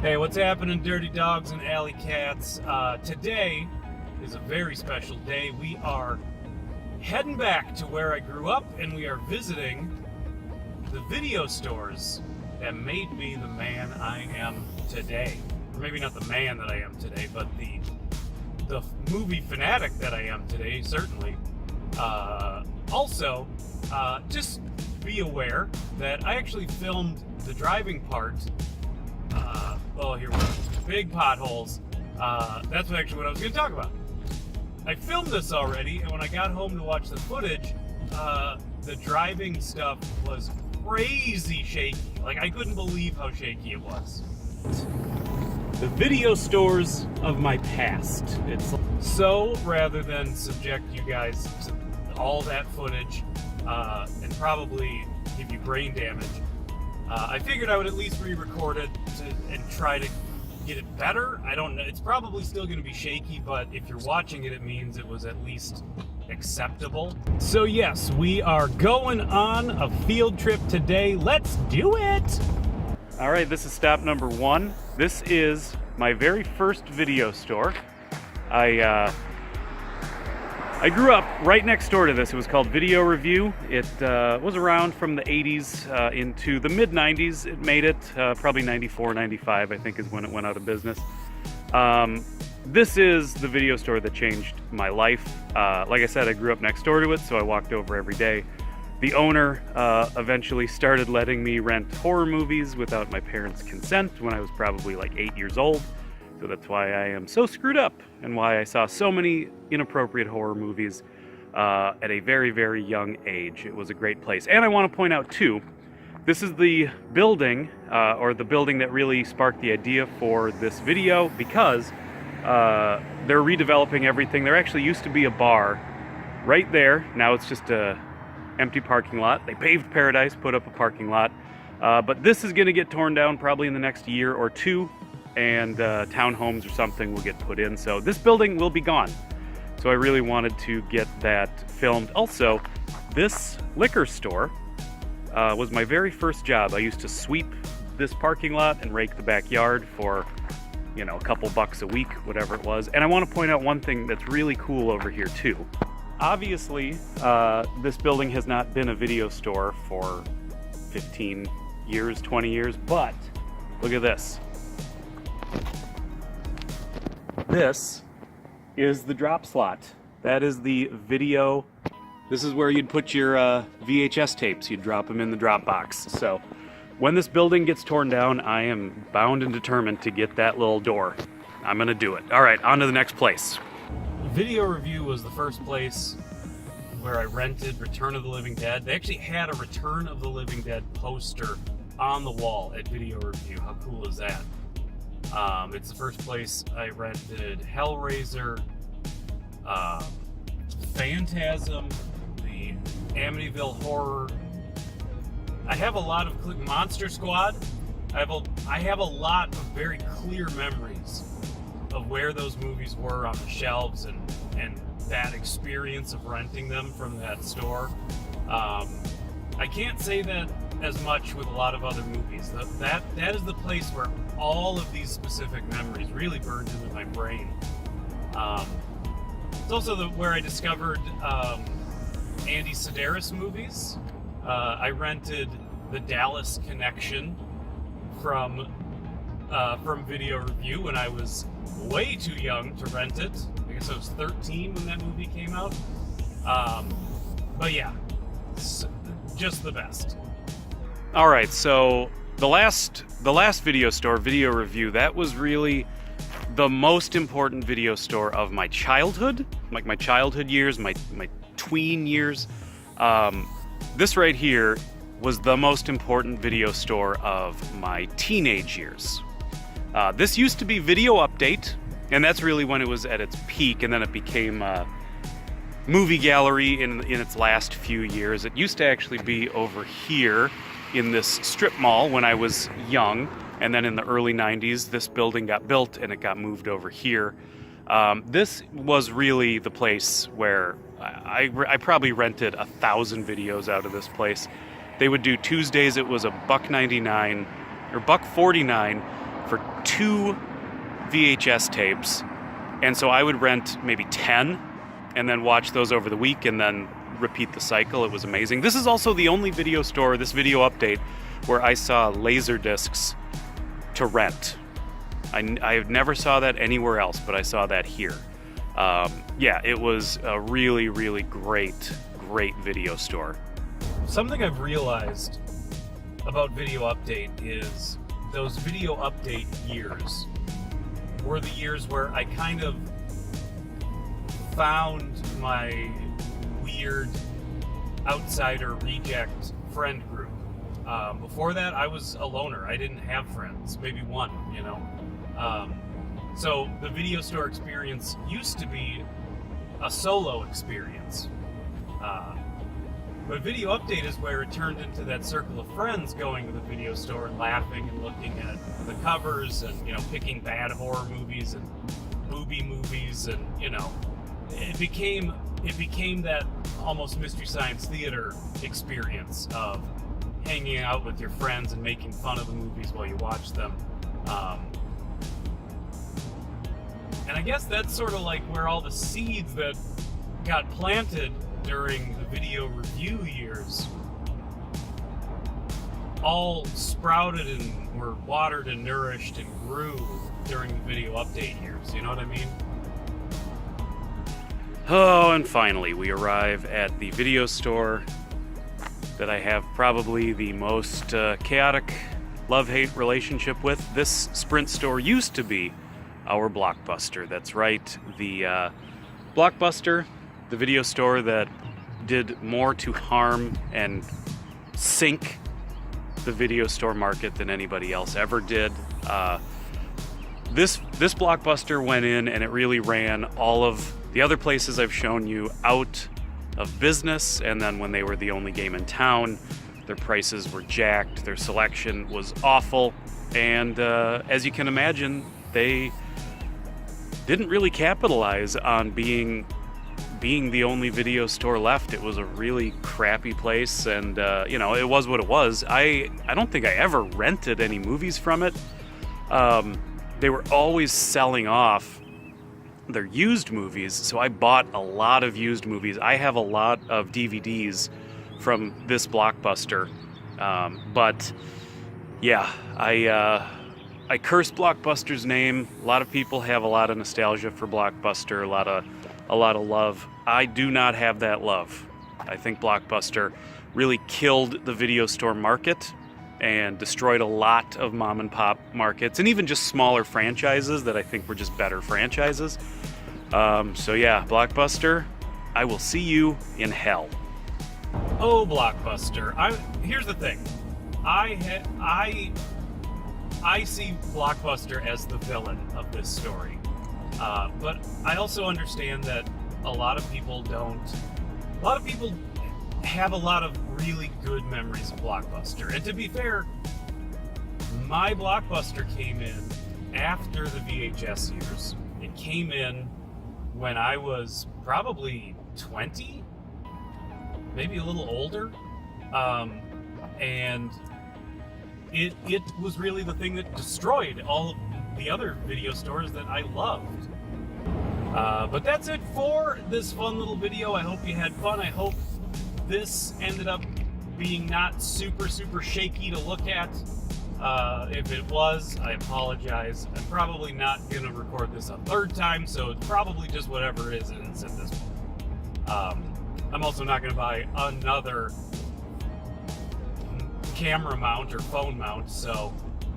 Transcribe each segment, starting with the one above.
Hey, what's happening, dirty dogs and alley cats? Today is a very special day. We are heading back to where I grew up, and we are visiting the video stores that made me the man I am today. Or maybe not the man that I am today, but the movie fanatic that I am today, certainly. Also, just be aware that I actually filmed the driving part. Oh, here we go. Big potholes. That's actually what I was going to talk about. I filmed this already, and when I got home to watch the footage, the driving stuff was crazy shaky. Like, I couldn't believe how shaky it was. The video stores of my past. It's so, rather than subject you guys to all that footage and probably give you brain damage, I figured I would at least re-record it and try to get it better. I don't know. It's probably still going to be shaky, but if you're watching it, it means it was at least acceptable. So yes, we are going on a field trip today. Let's do it! All right, this is stop number 1. This is my very first video store. I grew up right next door to this. It was called Video Review. It was around from the 80s into the mid-90s. It made it, probably 94, 95, I think is when it went out of business. This is the video store that changed my life. Like I said, I grew up next door to it, so I walked over every day. The owner eventually started letting me rent horror movies without my parents' consent when I was probably like 8 years old. So that's why I am so screwed up and why I saw so many inappropriate horror movies at a very, very young age. It was a great place. And I want to point out, too, this is the building, or the building that really sparked the idea for this video, because they're redeveloping everything. There actually used to be a bar right there. Now it's just a empty parking lot. They paved paradise, put up a parking lot. But this is going to get torn down probably in the next year or two, and townhomes or something will get put in. So this building will be gone. So I really wanted to get that filmed. Also, this liquor store was my very first job. I used to sweep this parking lot and rake the backyard for, you know, a couple bucks a week, whatever it was. And I want to point out one thing that's really cool over here too. Obviously, this building has not been a video store for 15 years, 20 years, but look at this. This is the drop slot. That is the video. This is where you'd put your VHS tapes. You'd drop them in the drop box. So when this building gets torn down, I am bound and determined to get that little door. I'm gonna do it. All right, on to the next place. Video Review was the first place where I rented Return of the Living Dead. They actually had a Return of the Living Dead poster on the wall at Video Review. How cool is that? It's the first place I rented Hellraiser, Phantasm, the Amityville Horror. I have a lot of Monster Squad. I have a lot of very clear memories of where those movies were on the shelves and that experience of renting them from that store. I can't say that as much with a lot of other movies. That is the place where all of these specific memories really burned into my brain. It's also where I discovered Andy Sedaris movies. I rented The Dallas Connection from Video Review when I was way too young to rent it. I guess I was 13 when that movie came out. But yeah, it's just the best. All right, so the last video store, Video Review, that was really the most important video store of my childhood, like my childhood years, my tween years. This right here was the most important video store of my teenage years. This used to be Video Update, and that's really when it was at its peak, and then it became Movie Gallery in its last few years. It used to actually be over here in this strip mall when I was young, and then in the early 90s this building got built and it got moved over here. This was really the place where I probably rented 1,000 videos out of this place. They would do Tuesdays, it was $1.99 or $1.49 for 2 VHS tapes. And so I would rent maybe 10 and then watch those over the week and then repeat the cycle. It was amazing. This is also the only video store, this video update, where I saw laser discs to rent. I never saw that anywhere else, but I saw that here. Yeah, it was a really, really great video store. Something I've realized about Video Update is those Video Update years were the years where I kind of found my weird outsider reject friend group. Before that, I was a loner. I didn't have friends, maybe one, you know. So the video store experience used to be a solo experience. But Video Update is where it turned into that circle of friends going to the video store and laughing and looking at the covers and, you know, picking bad horror movies and booby movies, and, you know, it became that almost Mystery Science Theater experience of hanging out with your friends and making fun of the movies while you watch them. And I guess that's sort of like where all the seeds that got planted during the video review years all sprouted and were watered and nourished and grew during the Video Update years. You know what I mean? Oh, and finally we arrive at the video store that I have probably the most chaotic love-hate relationship with. This Sprint store used to be our Blockbuster. That's right, the Blockbuster, the video store that did more to harm and sink the video store market than anybody else ever did. This Blockbuster went in and it really ran all of the other places I've shown you out of business, and then when they were the only game in town, their prices were jacked, their selection was awful, and as you can imagine, they didn't really capitalize on being the only video store left. It was a really crappy place, and you know, it was what it was. I don't think I ever rented any movies from it. They were always selling off their used movies, so I bought a lot of used movies. I have a lot of DVDs from this Blockbuster, but yeah, I curse Blockbuster's name. A lot of people have a lot of nostalgia for Blockbuster, a lot of love. I do not have that love. I think Blockbuster really killed the video store market and destroyed a lot of mom and pop markets, and even just smaller franchises that I think were just better franchises. So yeah, Blockbuster, I will see you in hell. Oh, Blockbuster. Here's the thing. I see Blockbuster as the villain of this story. But I also understand that a lot of people have a lot of really good memories of Blockbuster. And to be fair, my Blockbuster came in after the VHS years. It came in when I was probably 20, maybe a little older. And it was really the thing that destroyed all of the other video stores that I loved. But that's it for this fun little video. I hope you had fun. I hope this ended up being not super shaky to look at. If it was, I apologize. I'm probably not going to record this a third time, so it's probably just whatever it is at this point. I'm also not going to buy another camera mount or phone mount, so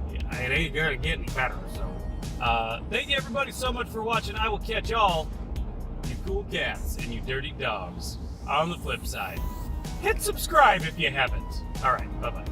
it ain't going to get any better. So thank you everybody so much for watching. I will catch y'all, you cool cats and you dirty dogs, on the flip side. Hit subscribe if you haven't. Alright, bye-bye.